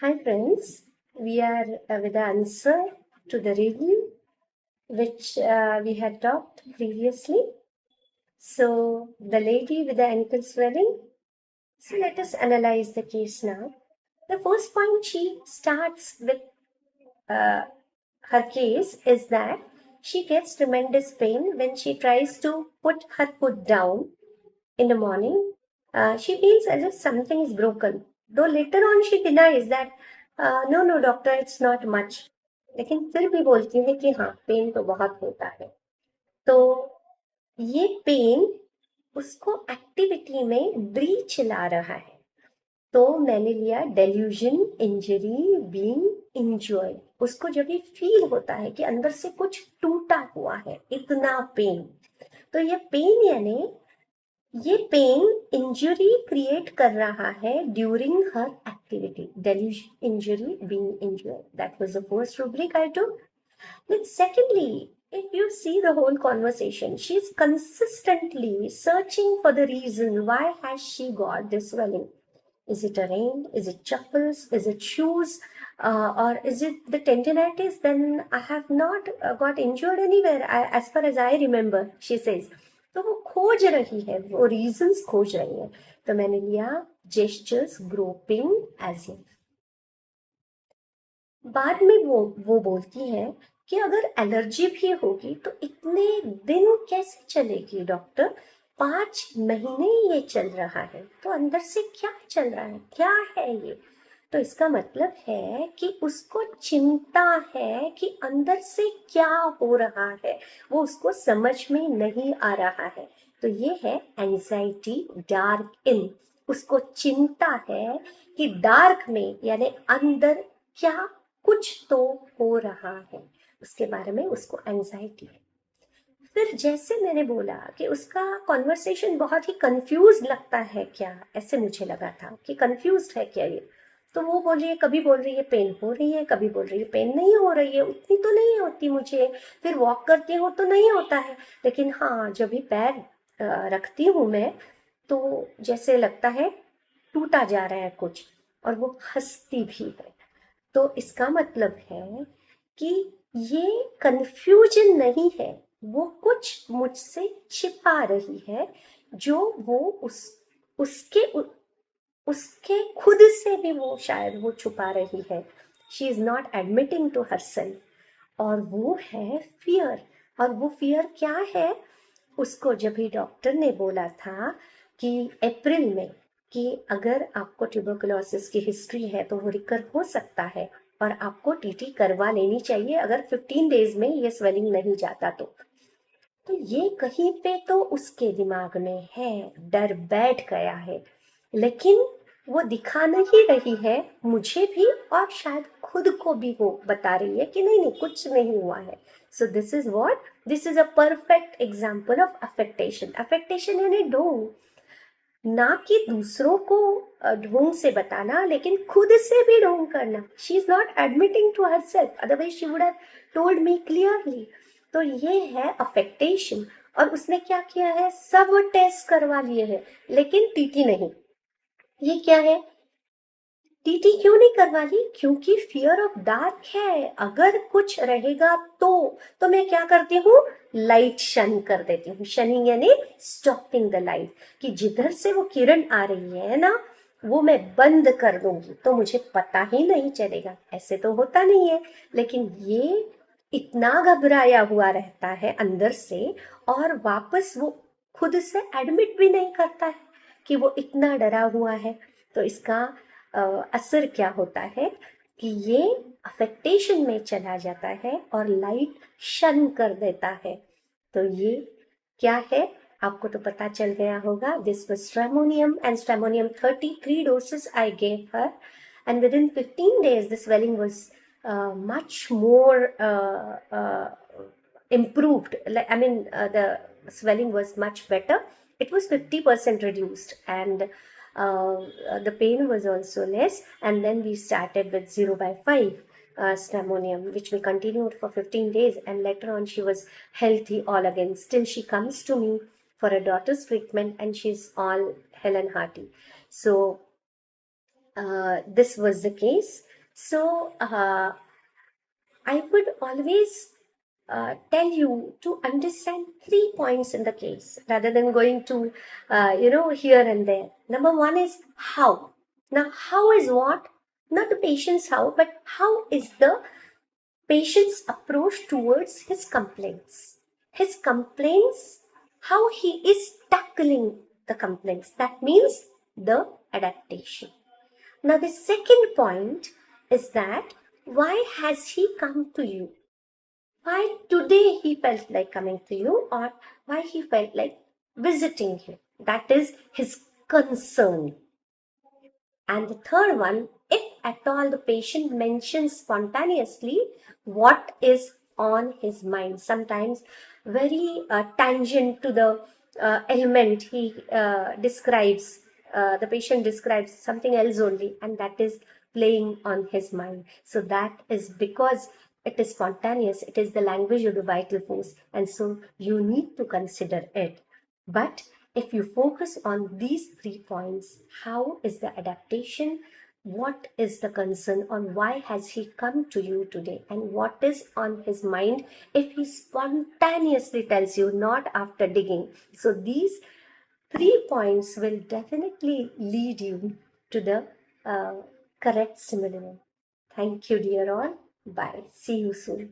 Hi friends, we are with the answer to the riddle which we had talked previously. So the lady with the ankle swelling. So let us analyze the case now. The first point she starts with uh, her case is that she gets tremendous pain when she tries to put her foot down in the morning. She feels as if something is broken. Though later on she denies that no doctor it's not much. लेकिन फिर भी बोलती है कि हाँ pen तो बहुत होता है. तो ये पेन उसको एक्टिविटी में ब्रीच ला रहा है. तो मैंने लिया डेल्यूजन इंजरी बीइंग इंजर्ड. उसको जब ये फील होता है कि अंदर से कुछ टूटा हुआ है इतना पेन, तो ये पेन यानी ये पेन इंजरी क्रिएट कर रहा है during her activity. Delusion injury being injured, that was the first rubric I took. Then secondly, if you see the whole conversation, she's consistently searching for the reason why has she got this swelling. Is it a rain? Is it chappals? Is it shoes? Or is it the tendinitis? Then I have not got injured anywhere, as far as I remember, she says. तो वो खोज रही है, वो reasons खोज रही है. तो मैंने लिया जेस्चर्स ग्रोपिंग एज इफ. बाद में वो बोलती है कि अगर एलर्जी भी होगी तो इतने दिन कैसे चलेगी डॉक्टर. 5 महीने ये चल रहा है, तो अंदर से क्या चल रहा है, क्या है ये. तो इसका मतलब है कि उसको चिंता है कि अंदर से क्या हो रहा है, वो उसको समझ में नहीं आ रहा है. तो ये है एंजाइटी डार्क इन. उसको चिंता है कि डार्क में यानी अंदर क्या कुछ तो हो रहा है, उसके बारे में उसको एंजाइटी है. फिर जैसे मैंने बोला कि उसका कॉन्वर्सेशन बहुत ही कंफ्यूज लगता है क्या, ऐसे मुझे लगा था कि कंफ्यूज है क्या ये. तो वो बोल रही है, कभी बोल रही है पेन हो रही है, कभी बोल रही है पेन नहीं हो रही है, उतनी तो नहीं होती मुझे, फिर वॉक करती हूँ तो नहीं होता है, लेकिन हाँ जब भी पैर रखती हूँ मैं तो जैसे लगता है टूटा जा रहा है कुछ. और वो हंसती भी है. तो इसका मतलब है कि ये कंफ्यूजन नहीं है, वो कुछ मुझसे छिपा रही है जो वो उसके उसके खुद से भी वो शायद वो छुपा रही है. She is not admitting to herself. और वो है फियर. और वो फियर क्या है, उसको जब भी डॉक्टर ने बोला था कि अप्रैल में कि अगर आपको ट्यूबरकुलोसिस की हिस्ट्री है तो वो रिकर हो सकता है और आपको टीटी करवा लेनी चाहिए अगर 15 डेज में ये स्वेलिंग नहीं जाता तो ये कहीं पे तो उसके दिमाग में है, डर बैठ गया है. लेकिन वो दिखा नहीं रही है मुझे भी और शायद खुद को भी वो बता रही है कि नहीं नहीं कुछ नहीं हुआ है. So this is what, this is a perfect example of affectation. Affectation यानी ढोंग, ना कि दूसरों को ढोंग से बताना लेकिन खुद से भी ढोंग करना. She is not admitting to herself, otherwise she would have told me clearly. तो ये है अफेक्टेशन. और उसने क्या किया है, सब टेस्ट करवा लिए हैं लेकिन टीटी नहीं. ये क्या है, टीटी क्यों नहीं करवा ली, क्योंकि फियर ऑफ डार्क है. अगर कुछ रहेगा तो मैं क्या करती हूँ, लाइट शन कर देती हूँ. शनिंग यानी स्टॉपिंग द लाइट, कि जिधर से वो किरण आ रही है ना वो मैं बंद कर दूंगी तो मुझे पता ही नहीं चलेगा. ऐसे तो होता नहीं है, लेकिन ये इतना घबराया हुआ रहता है अंदर से और वापस वो खुद से एडमिट भी नहीं करता है कि वो इतना डरा हुआ है. तो इसका असर क्या होता है कि ये अफेक्टेशन में चला जाता है और लाइट शन कर देता है. तो ये क्या है आपको तो पता चल गया होगा. This was stramonium and stramonium 33 doses I gave her, and within 15 days the swelling was much more improved. I mean the swelling was much better. It was 50% reduced, and the pain was also less. And then we started with 0/5 stramonium, which we continued for 15 days, and later on she was healthy all again. Still she comes to me for a daughter's treatment and she's all hell and hearty. So this was the case. So I would always tell you to understand 3 points in the case rather than going to, here and there. Number one is how. Now, how is what? Not the patient's how, but how is the patient's approach towards his complaints. His complaints, how he is tackling the complaints. That means the adaptation. Now, the second point is that why has he come to you? Why today he felt like coming to you, or why he felt like visiting you? That is his concern. And the third one, if at all the patient mentions spontaneously what is on his mind, sometimes very tangent to the element he describes, the patient describes something else only, and that is playing on his mind. So that is because it is spontaneous, it is the language of the vital force, and so you need to consider it. But if you focus on these 3 points, how is the adaptation? What is the concern on why has he come to you today? And what is on his mind if he spontaneously tells you, not after digging? So these 3 points will definitely lead you to the correct synonym. Thank you, dear all. Bye. See you soon.